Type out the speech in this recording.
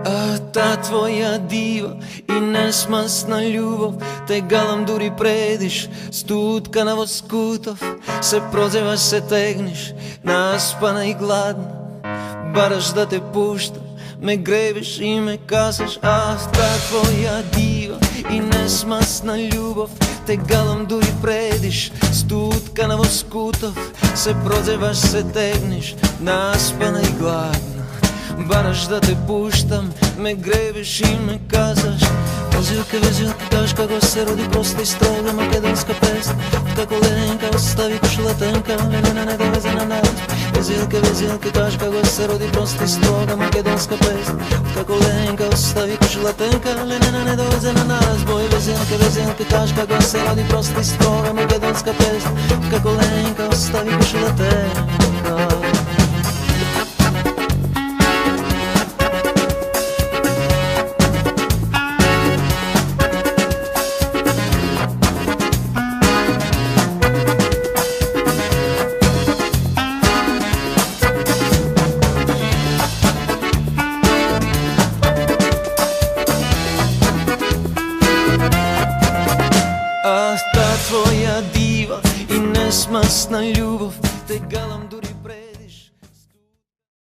А та твоя дива и несмъсна любов, те галам дури предиш, студка на воскутов, се прозеваш, се тегнеш, наспана и гладна, бараш да те пуща, ме гребеш и ме казваш. А та твоя дива и несмъсна любов, те галам дури предиш, студка на воскутов, се прозеваш, се тегнеш, наспана и гладна, бараш да те пущам, ме гребеш и ме казваш. Везилка, везилка, кажеш како се роди проста и строга македонска песен. Како ленка остави кошула тънка, ленена не довезе на нас. Везилка, везилка, кажеш како се роди проста и строга македонска песен. Како ленка остави кошула тънка, ленена не довезе на нас. Бой, везилка, везилка, кажеш како се роди проста и строга македонска песен. Како ленка остави кошула тънка. Ах, та твоя дива и несмъсна любов, те галам дури